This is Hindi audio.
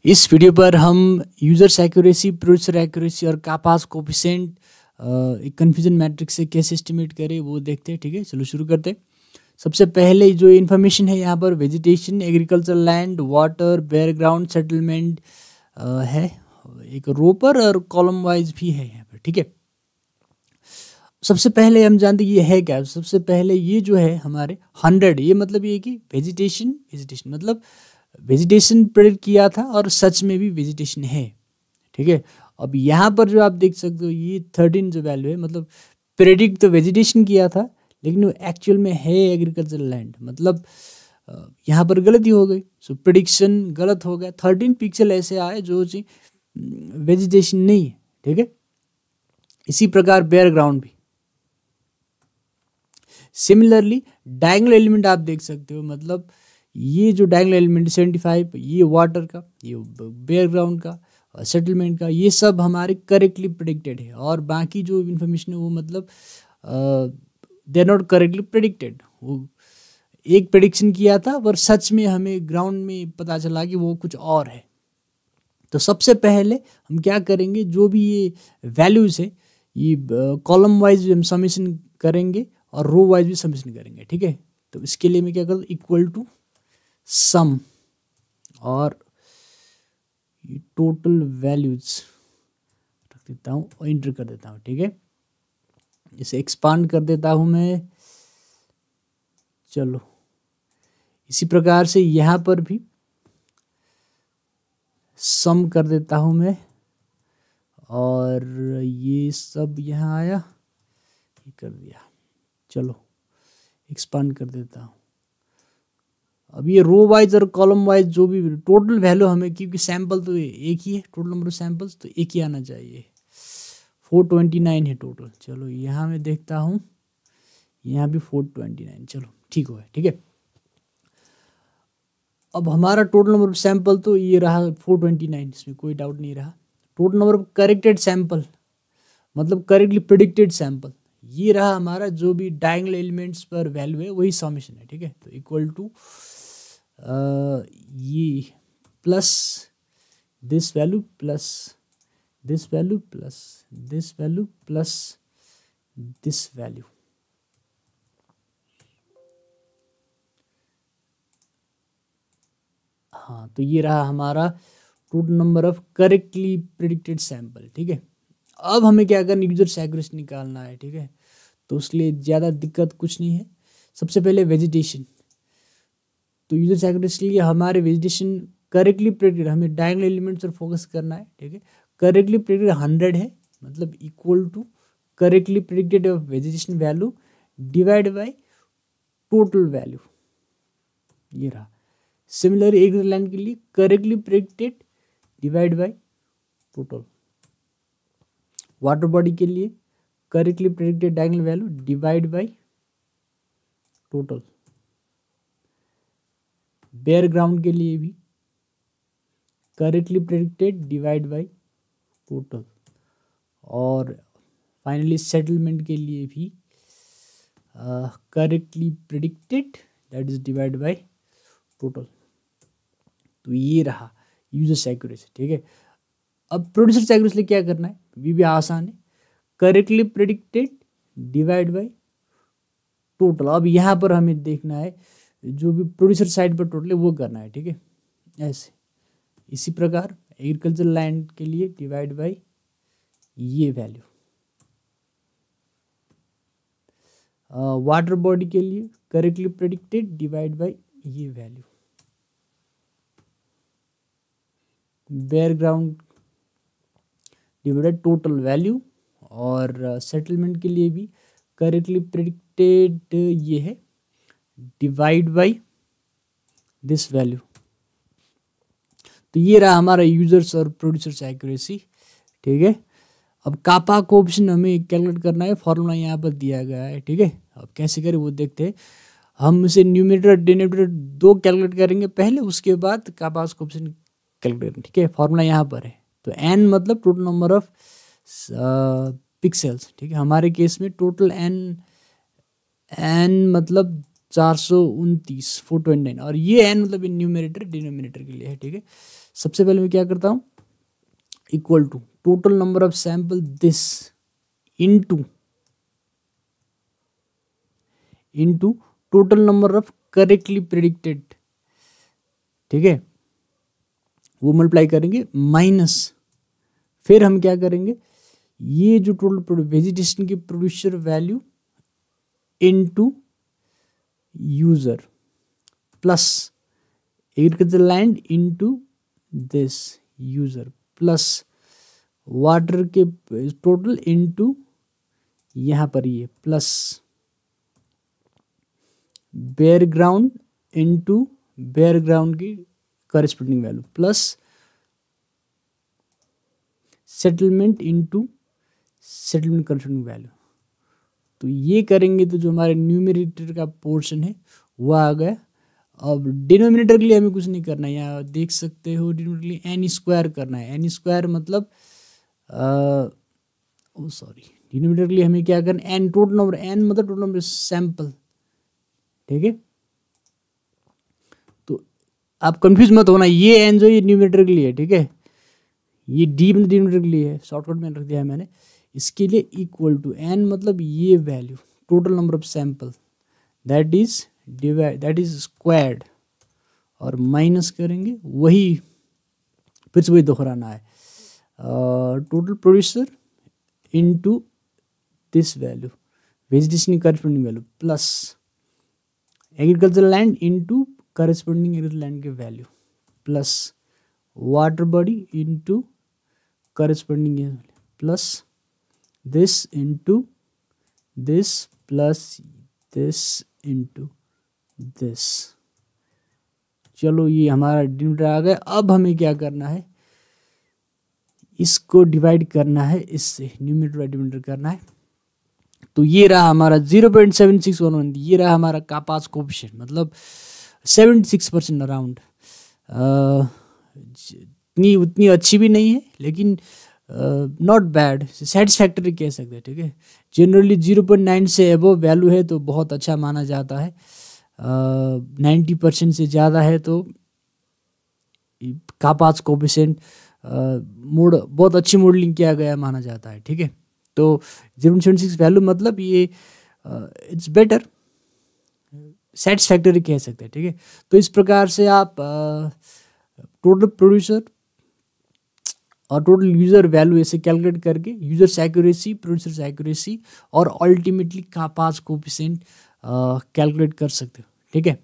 इस वीडियो पर हम यूजर्स एक्यूरेसी, प्रोड्यूसर एक्यूरेसी और कापास कोफिशिएंट एक कन्फ्यूजन मैट्रिक्स से कैसे एस्टिमेट करें वो देखते हैं। ठीक है, चलो शुरू करते हैं। सबसे पहले जो इन्फॉर्मेशन है यहाँ पर vegetation, agriculture land, water, background, settlement है, एक रो पर और कॉलम वाइज भी है यहाँ पर। ठीक है, सबसे पहले हम जानते हैं ये है क्या। सबसे पहले ये जो है हमारे 100, ये मतलब ये कि वेजिटेशन मतलब वेजिटेशन प्रेडिक्ट किया था और सच में भी वेजिटेशन है। ठीक है, अब यहाँ पर जो आप देख सकते हो ये 13 जो वैल्यू है, मतलब प्रेडिक्ट तो वेजिटेशन किया था लेकिन वो एक्चुअल में है एग्रीकल्चर लैंड, मतलब यहाँ पर गलती हो गई। सो प्रेडिक्शन गलत हो गया। 13 पिक्सल ऐसे आए जो वेजिटेशन नहीं है। ठीक है, इसी प्रकार बैकग्राउंड भी सिमिलरली डायगोनल एलिमेंट आप देख सकते हो, मतलब ये जो डायगोनल एलिमेंट 75, ये वाटर का, ये बैकग्राउंड का, सेटलमेंट का, ये सब हमारे करेक्टली प्रेडिक्टेड है। और बाकी जो इन्फॉर्मेशन है वो मतलब they are not correctly predicted. वो एक प्रेडिक्शन किया था पर सच में हमें ग्राउंड में पता चला कि वो कुछ और है। तो सबसे पहले हम क्या करेंगे, जो भी ये वैल्यूज़ है ये कॉलम वाइज हम समेशन करेंगे और रो वाइज भी समेशन करेंगे। ठीक है, तो इसके लिए मैं क्या करता हूँ, इक्वल टू सम और ये टोटल वैल्यूज रख देता हूँ और इंटर कर देता हूँ। ठीक है, इसे एक्सपांड कर देता हूँ मैं। चलो इसी प्रकार से यहाँ पर भी सम कर देता हूँ मैं, और ये सब यहाँ आया, ये कर दिया। चलो एक्सपांड कर देता हूँ। अब ये रो वाइज और कॉलम वाइज जो भी टोटल वैल्यू हमें, क्योंकि सैंपल तो एक ही है, टोटल नंबर ऑफ सैंपल्स तो एक ही आना चाहिए। 429 है टोटल। चलो यहाँ मैं देखता हूँ, यहाँ भी 429। चलो ठीक हो गया। ठीक है, अब हमारा टोटल नंबर ऑफ सैंपल तो ये रहा 429, इसमें कोई डाउट नहीं रहा। Total number of corrected sample मतलब करेक्टली प्रिडिक्टेड सैंपल, ये रहा हमारा। जो भी डायगोनल एलिमेंट्स पर वैल्यू है वही समेशन है। ठीक है, तो इक्वल टू ये plus this value plus this value plus this value plus this value. हाँ, तो ये रहा हमारा total number of correctly predicted sample. ठीक है, अब हमें क्या करना, यूजर्स एक्यूरेसी निकालना है। ठीक है, तो उसके ज़्यादा दिक्कत कुछ नहीं है। सबसे पहले वेजिटेशन, तो यूजर्स एक्यूरेसी के लिए हमारे वेजिटेशन करेक्टली प्रेडिक्टेड, हमें डायगोनल एलिमेंट्स पर फोकस करना है। ठीक है, करेक्टली प्रेडिक्टेड 100 है, मतलब equal to correctly predicted of vegetation value divide by total value, ये रहा। सिमिलरली एक लाइन के लिए correctly predicted divide by total. Water body के लिए correctly predicted diagonal value divide by total. Background के लिए भी correctly predicted divide by total. और फाइनली सेटलमेंट के लिए भी correctly predicted that is divide by total. तो ये रहा यूजर्स एक्यूरेसी। ठीक है, अब प्रोड्यूसर एक्यूरेसी क्या करना है, भी आसान है, correctly predicted divide by total. अब यहाँ पर हमें देखना है जो भी प्रोड्यूसर साइड पर टोटल है वो करना है। ठीक है, ऐसे इसी प्रकार एग्रीकल्चर लैंड के लिए डिवाइड बाय ये वैल्यू, वाटर बॉडी के लिए करेक्टली प्रेडिक्टेड डिवाइड बाय ये value, background divided total value, और सेटलमेंट के लिए भी करेक्टली प्रेडिक्टेड ये है डिवाइड बाय दिस वैल्यू। तो ये रहा हमारा यूजर्स और प्रोड्यूसर्स एक्यूरेसी। ठीक है, अब कापा कोएफिशिएंट हमें कैलकुलेट करना है, फॉर्मूला यहाँ पर दिया गया है। ठीक है, अब कैसे करें वो देखते हैं। हम इसे न्यूमरेटर डिनोमिनेटर दो कैलकुलेट करेंगे पहले, उसके बाद कापा कोएफिशिएंट कैलकुलेट करेंगे। ठीक है, फॉर्मूला यहाँ पर है। तो n मतलब टोटल नंबर ऑफ पिक्सेल्स। ठीक है, हमारे केस में टोटल n मतलब 429 429, और ये n मतलब न्यूमरेटर डिनोमिनेटर के लिए है, ठीक है। सबसे पहले मैं क्या करता हूँ, equal to total number of sample this into total number of correctly predicted, ठीक है, वो मल्टीप्लाई करेंगे माइनस, फिर हम क्या करेंगे, ये जो टोटल वेजिटेशन की producer value into user plus agriculture land into this user plus water के टोटल इनटू यहाँ पर ये plus bare ground into bare ground की corresponding value plus settlement into settlement corresponding value. तो ये करेंगे तो जो हमारे न्यूमरेटर का पोर्शन है वो आ गया। अब डिनोमिनेटर के लिए हमें कुछ नहीं करना है, यहाँ देख सकते हो डिनोमिनेटर के लिए एन स्क्वायर करना है। एन स्क्वायर मतलब डिनोमिनेटर के लिए हमें क्या करना है, एन टोटल नंबर, एन मतलब टोटल नंबर सैंपल, ठीक है। तो आप कंफ्यूज मत होना, ये एन जो ये न्यूमरेटर के लिए है, ठीक है, ये डी मतलब डिनोमिनेटर के लिए है, शॉर्टकट में रख दिया है मैंने। इसके लिए इक्वल टू एन मतलब ये value total number of sample that is squared, और माइनस करेंगे, वही फिर से वही दोहराना है, total producer into this value vegetation corresponding value plus agriculture land into corresponding agriculture land के value plus water body into corresponding plus this into this plus this into this. चलो ये हमारा डिनोमिनेटर आ गया। अब हमें क्या करना है, इसको डिवाइड करना है इससे, न्यूमरेटर बाय डिनोमिनेटर करना है। तो ये रहा हमारा 0.7611, ये रहा हमारा कापास कोएफिशिएंट, मतलब 76% अराउंड। उतनी अच्छी भी नहीं है लेकिन नॉट बैड, सेटिस्फैक्टरी कह सकते हैं, ठीक है। जनरली 0.9 से एबव वैल्यू है तो बहुत अच्छा माना जाता है, 90% से ज़्यादा है तो कापास कोएफिशिएंट बहुत अच्छी मॉडलिंग किया गया माना जाता है, ठीक है। तो 0.76 वैल्यू मतलब ये इट्स बेटर, सेटिस्फैक्टरी कह सकते हैं, ठीक है। तो इस प्रकार से आप टोटल प्रोड्यूसर और टोटल यूज़र वैल्यू ऐसे कैलकुलेट करके यूजर्स एक्यूरेसी, प्रोड्यूसर्स एक्यूरेसी और अल्टीमेटली कापास कोएफिशिएंट कैलकुलेट कर सकते हो, ठीक है।